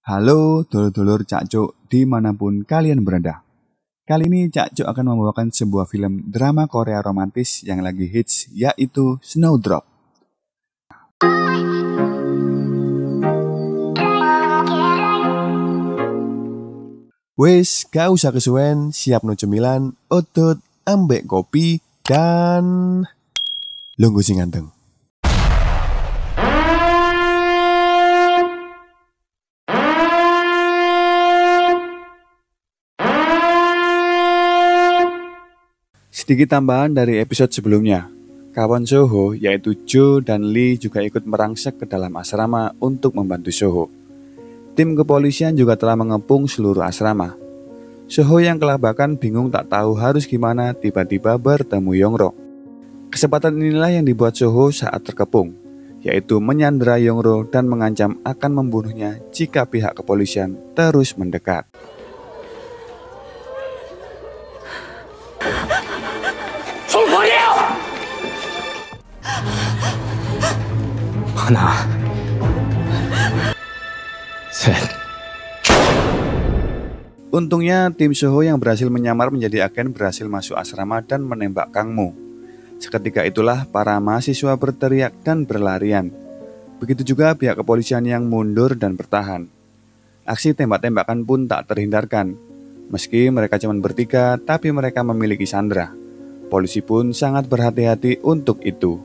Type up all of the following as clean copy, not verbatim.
Halo dulur-dulur Cakcuk dimanapun kalian berada. Kali ini Cakcuk akan membawakan sebuah film drama Korea romantis yang lagi hits, yaitu Snowdrop. Wes, gak usah kesuwen, siap no cemilan, otot, ambek kopi, dan lungguh sing ganteng. Sedikit tambahan dari episode sebelumnya. Kawan Soho yaitu Jo dan Lee juga ikut merangsek ke dalam asrama untuk membantu Soho. Tim kepolisian juga telah mengepung seluruh asrama. Soho yang kelabakan bingung tak tahu harus gimana tiba-tiba bertemu Yongro. Kesempatan inilah yang dibuat Soho saat terkepung, yaitu menyandera Yongro dan mengancam akan membunuhnya jika pihak kepolisian terus mendekat. 하나, 셋. Untungnya tim Soho yang berhasil menyamar menjadi agen berhasil masuk asrama dan menembak Kang Mo. Seketika itulah para mahasiswa berteriak dan berlarian. Begitu juga pihak kepolisian yang mundur dan bertahan. Aksi tembak-tembakan pun tak terhindarkan. Meski mereka cuma bertiga, tapi mereka memiliki sandera. Polisi pun sangat berhati-hati untuk itu.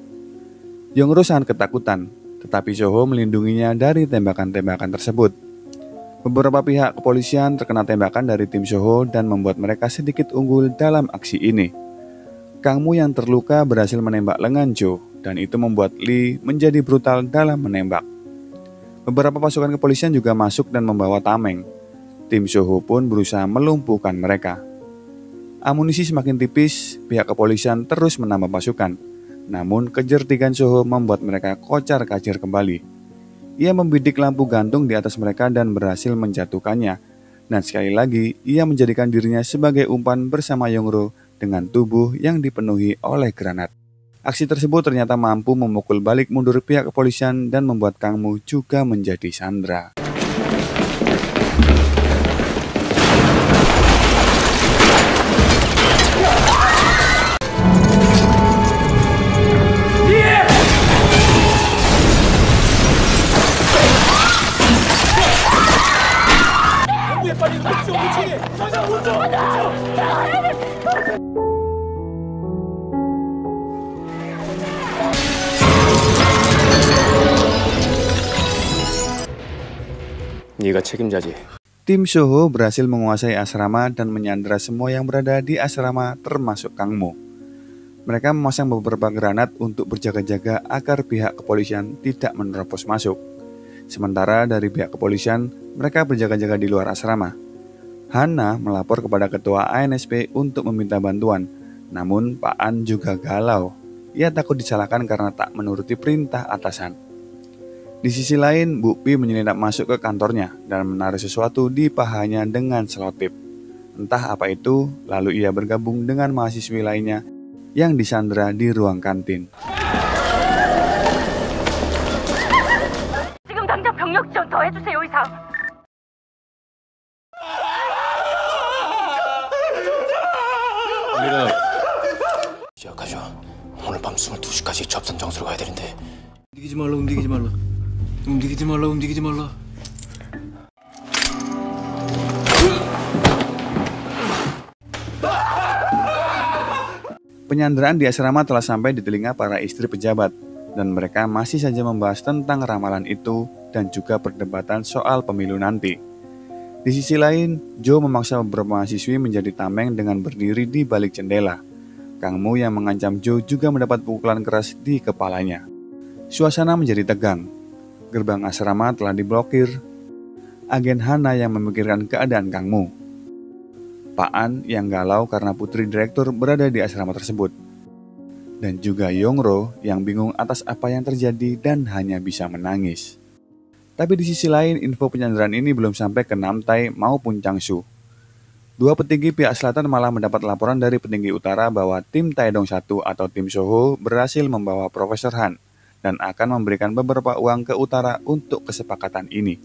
Yongro sangat ketakutan, tetapi Soho melindunginya dari tembakan-tembakan tersebut. Beberapa pihak kepolisian terkena tembakan dari tim Soho dan membuat mereka sedikit unggul dalam aksi ini. Kang Mo yang terluka berhasil menembak lengan Jo, dan itu membuat Lee menjadi brutal dalam menembak. Beberapa pasukan kepolisian juga masuk dan membawa tameng. Tim Soho pun berusaha melumpuhkan mereka. Amunisi semakin tipis, pihak kepolisian terus menambah pasukan. Namun kejertikan Soho membuat mereka kocar-kacir kembali. Ia membidik lampu gantung di atas mereka dan berhasil menjatuhkannya. Dan sekali lagi, ia menjadikan dirinya sebagai umpan bersama Yongro dengan tubuh yang dipenuhi oleh granat. Aksi tersebut ternyata mampu memukul balik mundur pihak kepolisian dan membuat Kang Mo juga menjadi sandera. 네가 책임자지. Tim Soho berhasil menguasai asrama dan menyandera semua yang berada di asrama termasuk Kang Mo. Mereka memasang beberapa granat untuk berjaga-jaga agar pihak kepolisian tidak menerobos masuk. Sementara dari pihak kepolisian, mereka berjaga-jaga di luar asrama. Hana melapor kepada ketua ANSP untuk meminta bantuan, namun Pak An juga galau. Ia takut disalahkan karena tak menuruti perintah atasan. Di sisi lain, Bu Pi menyelinap masuk ke kantornya dan menaruh sesuatu di pahanya dengan selotip. Entah apa itu, lalu ia bergabung dengan mahasiswi lainnya yang disandera di ruang kantin. 지금 당장 병력 지원 더 해주세요, 이상. 우리는 시작하죠. 오늘 밤 22시까지 접선 장소로 가야 되는데. 움직이지 말라. Penyanderaan di asrama telah sampai di telinga para istri pejabat, dan mereka masih saja membahas tentang ramalan itu dan juga perdebatan soal pemilu nanti. Di sisi lain, Jo memaksa beberapa mahasiswi menjadi tameng dengan berdiri di balik jendela. Kang Mo yang mengancam Jo juga mendapat pukulan keras di kepalanya. Suasana menjadi tegang. Gerbang asrama telah diblokir. Agen Hana yang memikirkan keadaan Kang Mo. Pak An yang galau karena putri direktur berada di asrama tersebut. Dan juga Yongro yang bingung atas apa yang terjadi dan hanya bisa menangis. Tapi di sisi lain, info penyanderaan ini belum sampai ke Nam Tai maupun Changsu. Dua petinggi pihak selatan malah mendapat laporan dari petinggi utara bahwa tim Taedong 1 atau tim Soho berhasil membawa Profesor Han dan akan memberikan beberapa uang ke utara untuk kesepakatan ini.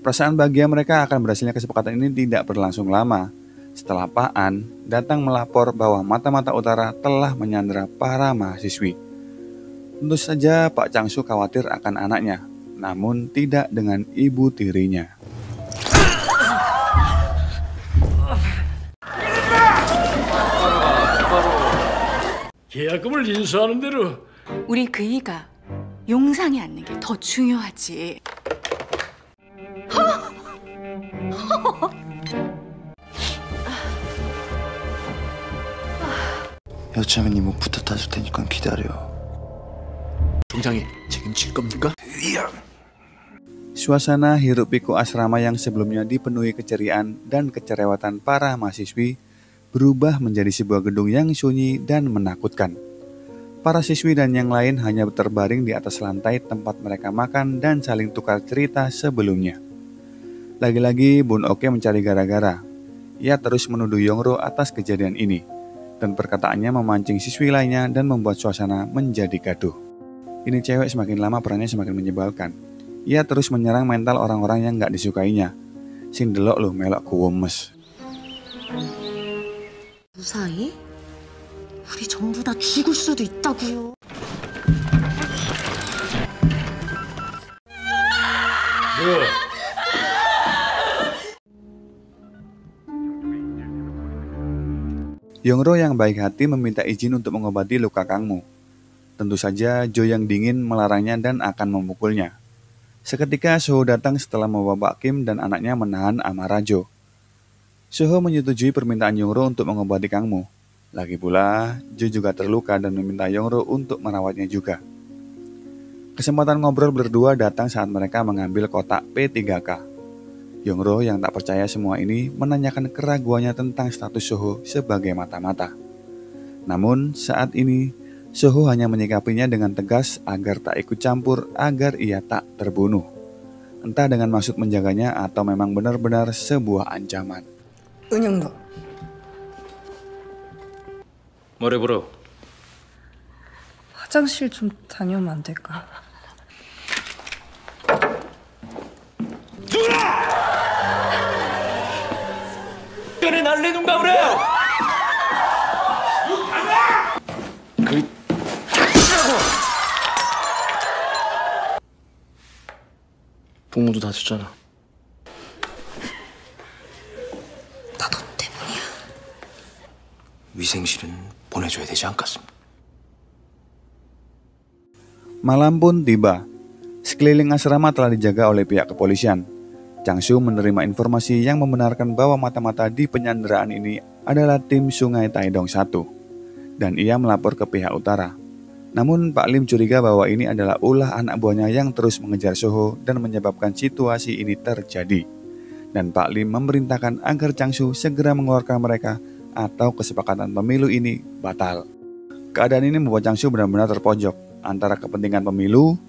Perasaan bahagia mereka akan berhasilnya kesepakatan ini tidak berlangsung lama. Setelah Pak An datang melapor bahwa mata-mata utara telah menyandera para mahasiswi. Tentu saja Pak Changsu khawatir akan anaknya, namun tidak dengan ibu tirinya. 계약금을 인수하는 대로 우리 그이가 용상에 앉는 게 더 중요하지. 여차하면 이목부터 따줄 테니까 기다려. 총장이 책임질 겁니까? Suasana hiruk pikuk asrama yang sebelumnya dipenuhi keceriaan dan kecerewatan para mahasiswi berubah menjadi sebuah gedung yang sunyi dan menakutkan. Para siswi dan yang lain hanya terbaring di atas lantai tempat mereka makan dan saling tukar cerita sebelumnya. Lagi-lagi Bun Oke mencari gara-gara. Ia terus menuduh Yongro atas kejadian ini, dan perkataannya memancing siswi lainnya dan membuat suasana menjadi gaduh. Ini cewek semakin lama perannya semakin menyebalkan. Ia terus menyerang mental orang-orang yang gak disukainya. Sing delok loh melok kuwemes. 무사히? 우리 전부 다 죽을 수도 있다고요. Yongro yang baik hati meminta izin untuk mengobati luka Kangmu. Tentu saja Jo yang dingin melarangnya dan akan memukulnya. Seketika Soho datang setelah membawa Pak Kim dan anaknya menahan amarah Jo. Soho menyetujui permintaan Yongro untuk mengobati Kangmu. Lagi pula, Jo juga terluka dan meminta Yongro untuk merawatnya juga. Kesempatan ngobrol berdua datang saat mereka mengambil kotak P3K. Yongro yang tak percaya semua ini menanyakan keraguannya tentang status Soho sebagai mata-mata. Namun saat ini, Soho hanya menyikapinya dengan tegas agar tak ikut campur agar ia tak terbunuh. Entah dengan maksud menjaganya atau memang benar-benar sebuah ancaman. 은영도 뭐래 보러? 화장실 좀 다녀오면 안 될까? 전에 날리는가 그래요? 부모도 다쳤잖아. 다 너 때문이야. 위생실은 보내줘야 되지 않겠습니까? Malam pun tiba. Sekeliling asrama telah dijaga oleh pihak kepolisian. Changsu menerima informasi yang membenarkan bahwa mata-mata di penyanderaan ini adalah tim Sungai Taedong 1. Dan ia melapor ke pihak utara. Namun Pak Lim curiga bahwa ini adalah ulah anak buahnya yang terus mengejar Soho dan menyebabkan situasi ini terjadi. Dan Pak Lim memerintahkan agar Changsu segera mengeluarkan mereka atau kesepakatan pemilu ini batal. Keadaan ini membuat Changsu benar-benar terpojok antara kepentingan pemilu,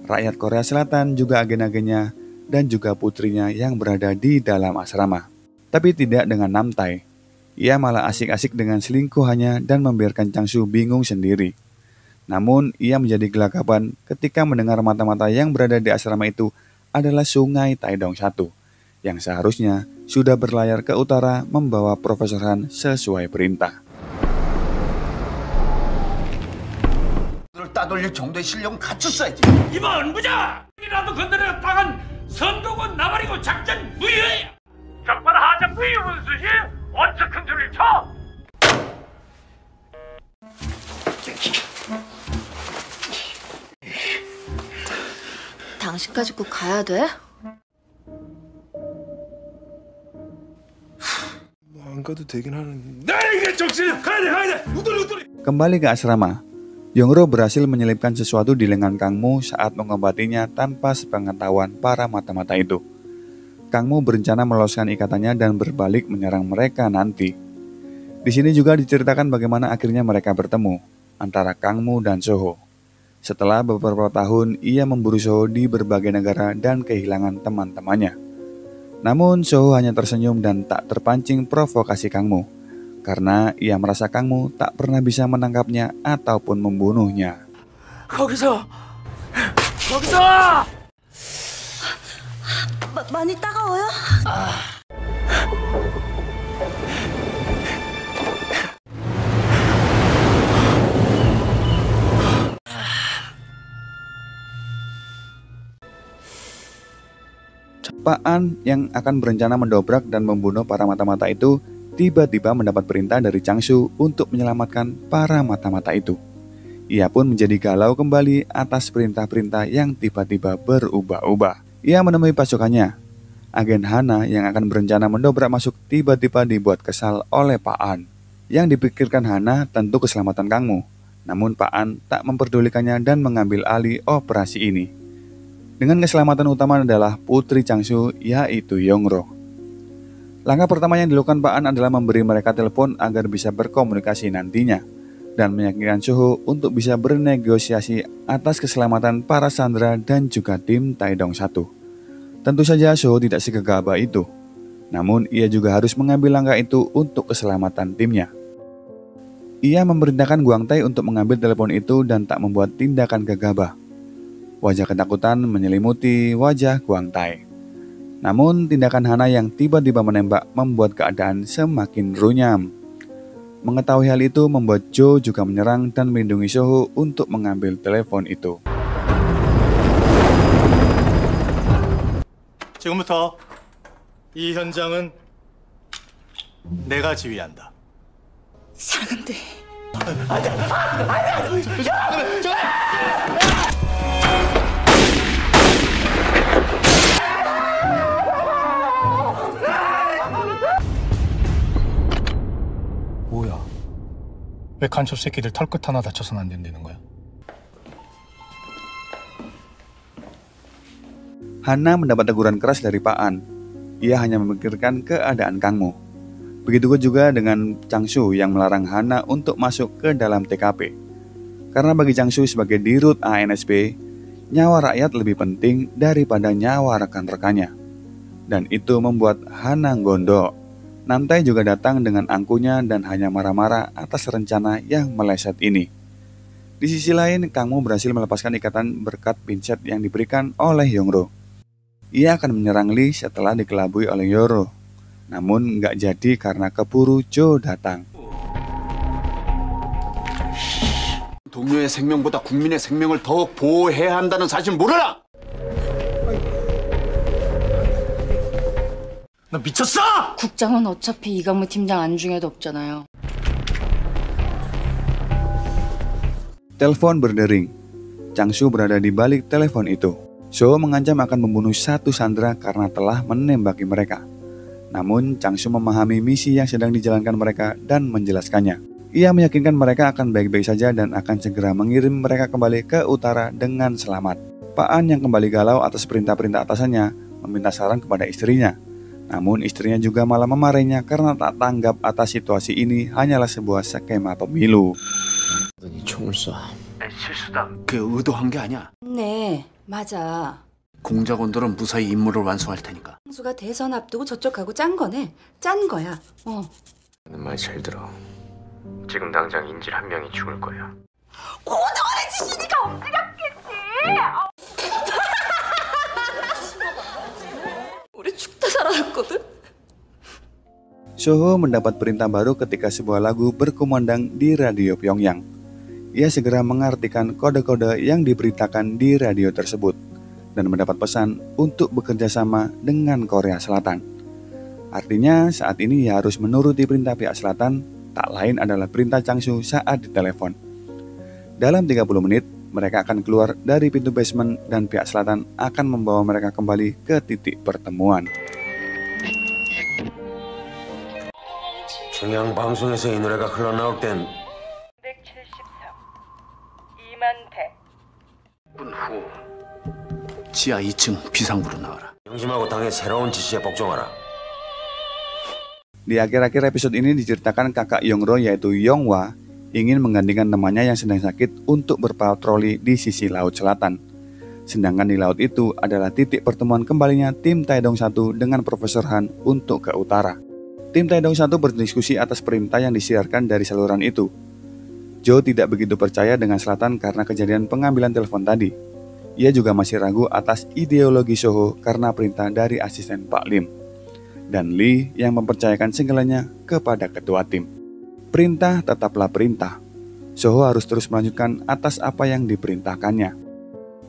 rakyat Korea Selatan juga agen-agennya, dan juga putrinya yang berada di dalam asrama. Tapi tidak dengan Namtae. Ia malah asik-asik dengan selingkuhannya dan membiarkan Changsu bingung sendiri. Namun, ia menjadi gelagapan ketika mendengar mata-mata yang berada di asrama itu adalah Sungai Taedong 1, yang seharusnya sudah berlayar ke utara membawa Profesor Han sesuai perintah. 따돌릴 정도의 실력은 갖췄어야지. 이번 무자! 이라도 건드려 당한 선거군 나발이고 작전 무효야! 적발 하자 무효 운수시 원칙 큰 소리를 쳐! 당신까지 꼭 가야 돼? 안 가도 되긴 하는데. 나에게 정신! 가야 돼! 우돌이! Kembali ke asrama, Yongro berhasil menyelipkan sesuatu di lengan Kangmu saat mengobatinya tanpa sepengetahuan para mata-mata itu. Kangmu berencana meloloskan ikatannya dan berbalik menyerang mereka nanti. Di sini juga diceritakan bagaimana akhirnya mereka bertemu antara Kangmu dan Soho. Setelah beberapa tahun, ia memburu Soho di berbagai negara dan kehilangan teman-temannya. Namun Soho hanya tersenyum dan tak terpancing provokasi Kangmu, karena ia merasa Kangmu tak pernah bisa menangkapnya ataupun membunuhnya. 많이 따가워요? Pak An yang akan berencana mendobrak dan membunuh para mata-mata itu tiba-tiba mendapat perintah dari Changsu untuk menyelamatkan para mata-mata itu. Ia pun menjadi galau kembali atas perintah-perintah yang tiba-tiba berubah-ubah. Ia menemui pasukannya. Agen Hana yang akan berencana mendobrak masuk tiba-tiba dibuat kesal oleh Pak An. Yang dipikirkan Hana tentu keselamatan Kangmu. Namun Pak An tak memperdulikannya dan mengambil alih operasi ini. Dengan keselamatan utama adalah putri Changsu, yaitu Yongro. Langkah pertama yang dilakukan Pak An adalah memberi mereka telepon agar bisa berkomunikasi nantinya dan meyakinkan Soho untuk bisa bernegosiasi atas keselamatan para sandera dan juga tim Taedong 1. Tentu saja Soho tidak segegabah itu, namun ia juga harus mengambil langkah itu untuk keselamatan timnya. Ia memerintahkan Guang Tai untuk mengambil telepon itu dan tak membuat tindakan gegabah. Wajah ketakutan menyelimuti wajah Guang Tai. Namun tindakan Hana yang tiba-tiba menembak membuat keadaan semakin runyam. Mengetahui hal itu membuat Jo juga menyerang dan melindungi Soho untuk mengambil telepon itu. 지금부터 이 현장은 내가 지휘한다. 사랑한대. 뭐야? 왜 간첩 새끼들 털끝 하나 다쳐서는 안 된다는 거야? Hana mendapat teguran keras dari Pak An. Ia hanya memikirkan keadaan Kangmu. Begitu juga dengan Changsu yang melarang Hana untuk masuk ke dalam TKP. Karena bagi Changsu sebagai dirut ANSP, nyawa rakyat lebih penting daripada nyawa rekan-rekannya. Dan itu membuat Hana gondok. Namtai juga datang dengan angkunya dan hanya marah-marah atas rencana yang meleset ini. Di sisi lain, Kangmu berhasil melepaskan ikatan berkat pincet yang diberikan oleh Yongro. Ia akan menyerang Lee setelah dikelabui oleh Yoro. Namun nggak jadi karena keburu Jo datang. 동료의 생명보다 국민의 생명을 더욱 보호해야 한다는 사실 모르나? 너 미쳤어? 국장은 어차피 이강무 팀장 안중에도 없잖아요. Telepon berdering. Changsu berada di balik telepon itu. So mengancam akan membunuh satu sandera karena telah menembaki mereka. Namun Changsu memahami misi yang sedang dijalankan mereka dan menjelaskannya. Ia meyakinkan mereka akan baik-baik saja dan akan segera mengirim mereka kembali ke utara dengan selamat. Pak An yang kembali galau atas perintah-perintah atasannya meminta saran kepada istrinya. Namun istrinya juga malah memarahinya karena tak tanggap atas situasi ini hanyalah sebuah skema pemilu. 이 총을 쏴. 실수다. 그 의도한 게 아니야. 네, 맞아. 공작원들은 무사히 임무를 완수할 테니까. 형수가 대선 앞두고 저쪽하고 짠 거네. 짠 거야. 내 말 잘 들어. 지금 당장 인질 한 명이 죽을 거야. 고등어를 지시니까 엎드렸겠지. 우리 죽다 살아났거든. Soho mendapat perintah baru ketika sebuah lagu berkumandang di radio Pyongyang. Ia segera mengartikan kode-kode yang diberitakan di radio tersebut dan mendapat pesan untuk bekerja sama dengan Korea Selatan. Artinya saat ini ia harus menuruti perintah pihak selatan, tak lain adalah perintah Changsu saat ditelepon. Dalam 30 menit, mereka akan keluar dari pintu basement dan pihak selatan akan membawa mereka kembali ke titik pertemuan. 중앙 방송에서 이 노래가 흘러나올 땐 173 이만태 분 후 지하 2층 비상구로 나와라. 명심하고 당의 새로운 지시에 복종하라. Di akhir-akhir episode ini diceritakan kakak Yongro yaitu Yonghwa ingin menggantikan temannya yang sedang sakit untuk berpatroli di sisi laut selatan. Sedangkan di laut itu adalah titik pertemuan kembalinya tim Taedong 1 dengan Profesor Han untuk ke utara. Tim Taedong 1 berdiskusi atas perintah yang disiarkan dari saluran itu. Jo tidak begitu percaya dengan selatan karena kejadian pengambilan telepon tadi. Ia juga masih ragu atas ideologi Soho karena perintah dari asisten Pak Lim. Dan Lee yang mempercayakan segalanya kepada ketua tim. Perintah tetaplah perintah. Soho harus terus melanjutkan atas apa yang diperintahkannya.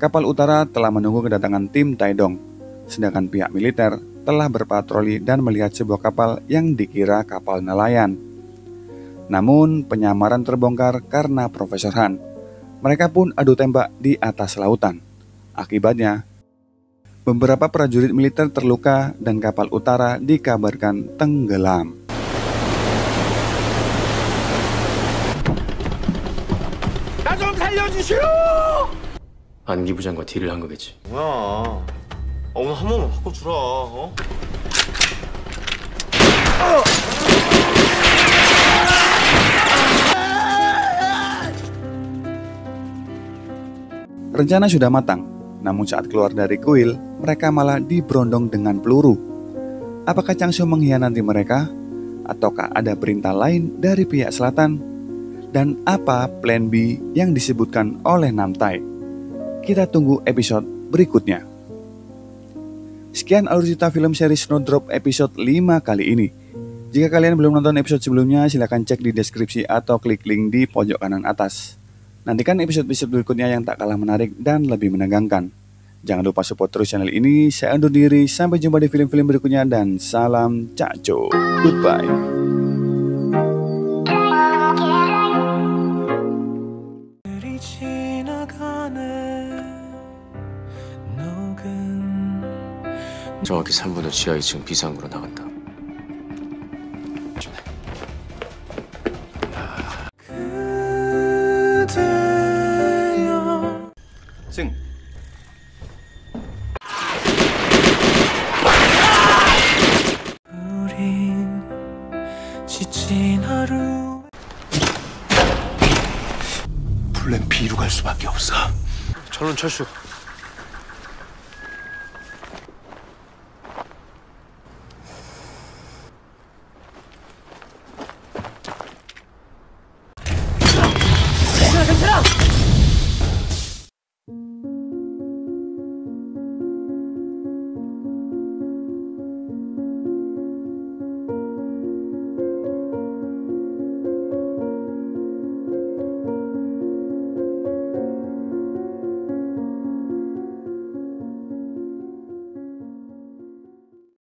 Kapal utara telah menunggu kedatangan tim Taedong, sedangkan pihak militer telah berpatroli dan melihat sebuah kapal yang dikira kapal nelayan. Namun penyamaran terbongkar karena Profesor Han. Mereka pun adu tembak di atas lautan. Akibatnya, beberapa prajurit militer terluka dan kapal utara dikabarkan tenggelam. 나 좀 살려주시오! 안기 부장과 딜을 한 거겠지. 뭐야? 오늘 한 번만 바꿔주라. 어? Rencana sudah matang, namun saat keluar dari kuil, mereka malah diberondong dengan peluru. Apakah Changshu mengkhianati mereka? Ataukah ada perintah lain dari pihak selatan? Dan apa plan B yang disebutkan oleh Namtai? Kita tunggu episode berikutnya. Sekian alur cerita film seri Snowdrop episode 5 kali ini. Jika kalian belum nonton episode sebelumnya, silahkan cek di deskripsi atau klik link di pojok kanan atas. Nantikan episode-episode berikutnya yang tak kalah menarik dan lebih menegangkan. Jangan lupa support terus channel ini. Saya undur diri, sampai jumpa di film-film berikutnya dan salam Cakco. Goodbye. 정확히 3분 후 지하 2층 비상구로 나간다. 승. 우린 지친 하루. 플랜 B로 갈 수밖에 없어. 전원 철수.